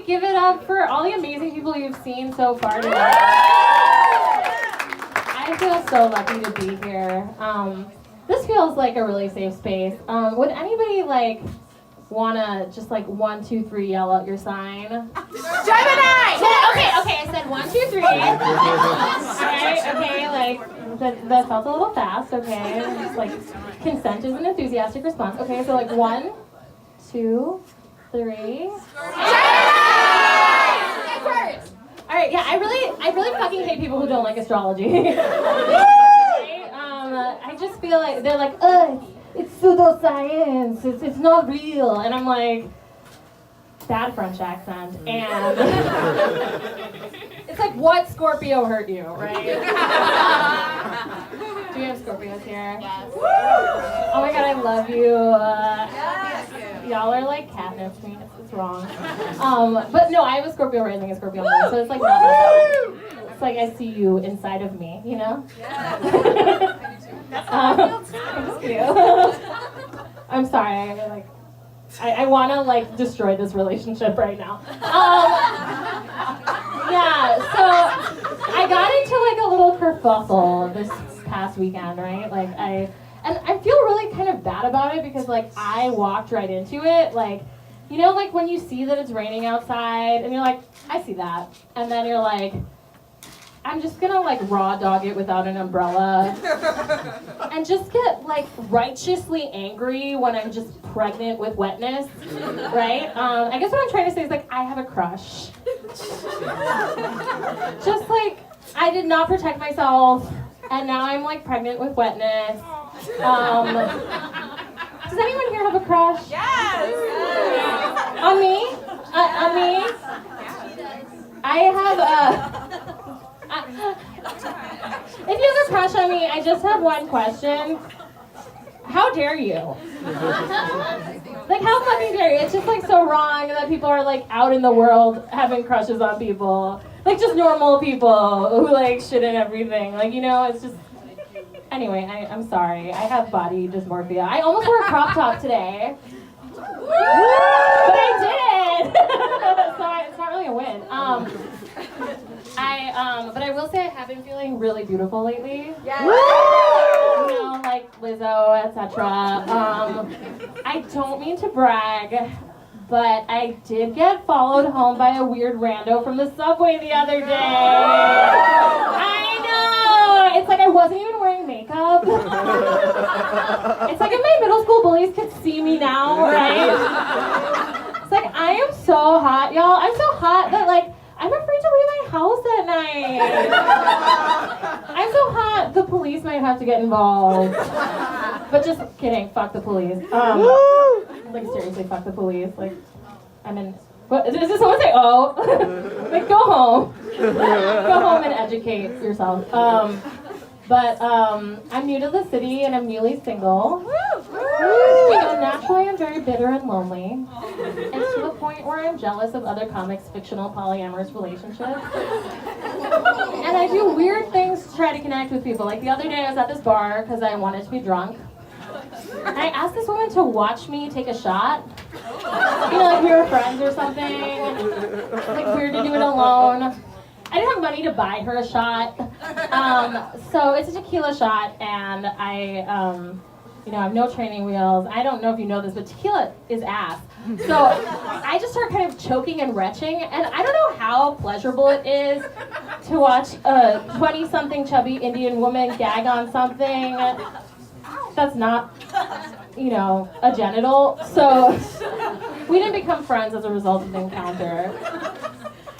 everybody give it up for all the amazing people you've seen so far tonight. I feel so lucky to be here. This feels like a really safe space. Would anybody like wanna just like 1, 2, 3 yell out your sign? Gemini! Okay, I said 1, 2, 3. Alright, okay, like that felt a little fast, okay. Just like consent is an enthusiastic response. Okay, so like 1, 2, 3. Alright, yeah, I really fucking hate people who don't like astrology. I just feel like they're like, it's pseudoscience, it's not real, and I'm like, bad French accent, and it's like, what Scorpio hurt you, right? Do we have Scorpios here? Yes. Oh my god, I love you. Y'all are like catnip to me, it's wrong. But no, I have a Scorpio rising, a Scorpio moon, so it's like not like that. It's like I see you inside of me, you know? Yeah. Thank you. I'm sorry, I want to like destroy this relationship right now. Yeah, so I got into like a little kerfuffle this past weekend, right? Like I feel really kind of bad about it because like I walked right into it, like, you know, like when you see that it's raining outside and you're like, I see that, and then you're like, I'm just gonna like raw dog it without an umbrella and just get like righteously angry when I'm just pregnant with wetness, right? I guess what I'm trying to say is like I have a crush. Just like I did not protect myself and now I'm like pregnant with wetness. Does anyone here have a crush? Yes! On me? On me? I have if you have a crush on me, I just have one question. How dare you? Like, how fucking dare you? It's just like so wrong that people are like out in the world having crushes on people. Like just normal people who like shit and everything. Like, you know, it's just... Anyway, I'm sorry. I have body dysmorphia. I almost wore a crop top today. But I didn't! So it's not really a win. But I will say I have been feeling really beautiful lately. Yes. You know, like Lizzo, etc. I don't mean to brag, but I did get followed home by a weird rando from the subway the other day. I know! It's like I wasn't even wearing makeup. It's like if my middle school bullies could see me now, right? It's like I am so hot, y'all. I'm so hot that like I'm afraid to leave my house at night. I'm so hot, the police might have to get involved. But just kidding, fuck the police. Like seriously, fuck the police. Like, I'm in... What, does someone say, oh? Like, go home. Go home and educate yourself. But I'm new to the city and I'm newly single. So naturally I'm very bitter and lonely. And to the point where I'm jealous of other comics' fictional polyamorous relationships. And I do weird things to try to connect with people. Like the other day I was at this bar because I wanted to be drunk. And I asked this woman to watch me take a shot. You know, like we were friends or something. Like weird to do it alone. I didn't have money to buy her a shot. So it's a tequila shot, and I have no training wheels. I don't know if you know this, but tequila is ass. So I just start kind of choking and retching, and I don't know how pleasurable it is to watch a 20-something chubby Indian woman gag on something that's not, a genital. So we didn't become friends as a result of the encounter.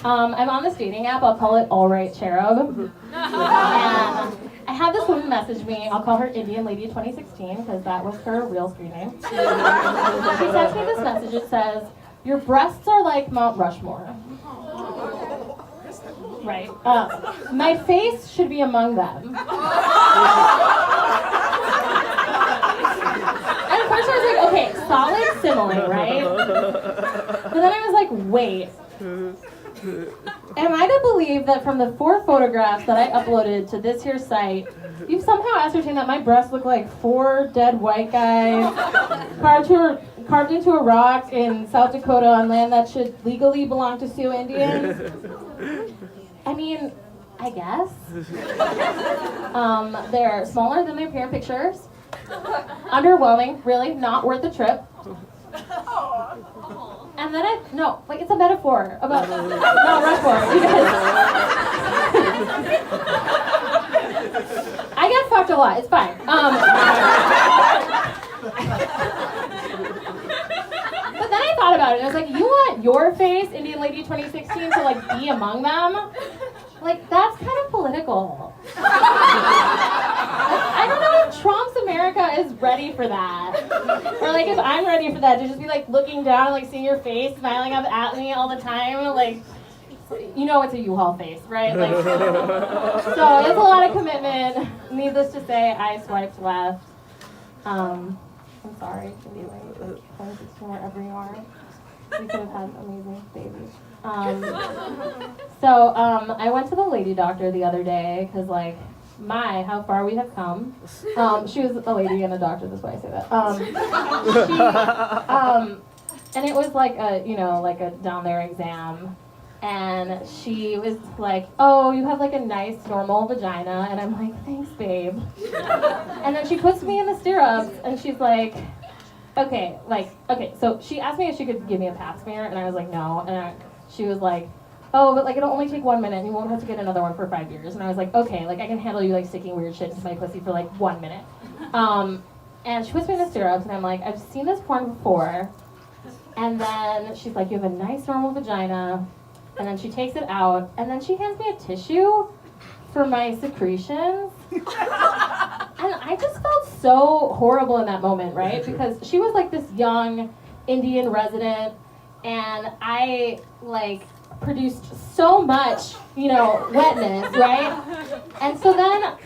I'm on this dating app, I'll call it All Right Cherub. And I had this woman message me, I'll call her Indian Lady 2016, because that was her real screen name. She sends me this message, it says, your breasts are like Mount Rushmore. Right. My face should be among them. And at first I was like, okay, solid simile, right? But then I was like, wait. Am I to believe that from the 4 photographs that I uploaded to this here site, you've somehow ascertained that my breasts look like 4 dead white guys carved into a rock in South Dakota on land that should legally belong to Sioux Indians. I mean, I guess. They're smaller than they appear in pictures. Underwhelming, really, not worth the trip. And then it's a metaphor about, no, run for it, you guys. I get fucked a lot, it's fine. But then I thought about it, and I was like, you want your face, Indian Lady 2016, to like be among them? Like, that's kind of political. I don't know if Trump's America is ready for that. Or like if I'm ready for that, to just be like looking down and like seeing your face, smiling up at me all the time, like, you know it's a U-Haul face, right? Like, so it's a lot of commitment. Needless to say, I swiped left. I'm sorry, it can be late. 2016, wherever you are. We could have had amazing babies. I went to the lady doctor the other day because, like, how far we have come. She was a lady and a doctor, that's why I say that. And it was like a down there exam. And she was like, oh, you have like a nice normal vagina. And I'm like, thanks, babe. And then she puts me in the stirrups and she's like, okay, so she asked me if she could give me a pap smear, and I was like, no. And she was like, oh, but like it'll only take 1 minute, and you won't have to get another one for 5 years. And I was like, okay, like I can handle you like sticking weird shit into my pussy for like 1 minute. And she puts me in the stirrups, and I'm like, I've seen this porn before. And then she's like, you have a nice normal vagina. And then she takes it out, and then she hands me a tissue for my secretions. And I just felt so horrible in that moment, right? Because she was like this young Indian resident, and I like produced so much, wetness, right? And so then,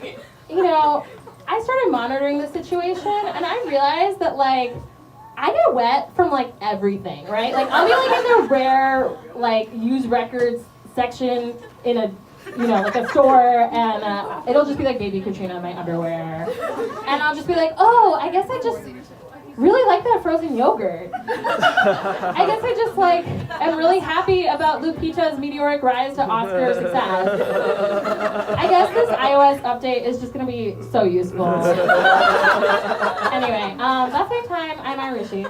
I started monitoring the situation, and I realized that like I get wet from like everything, right? Like I'll be like in the rare like used records section in a like a store, and it'll just be like Baby Katrina in my underwear, and I'll just be like, oh, I guess I just really like that frozen yogurt. I guess I just like am really happy about Lupita's meteoric rise to Oscar success. I guess this iOS update is just gonna be so useful. Anyway, that's my time. I'm Aarushi.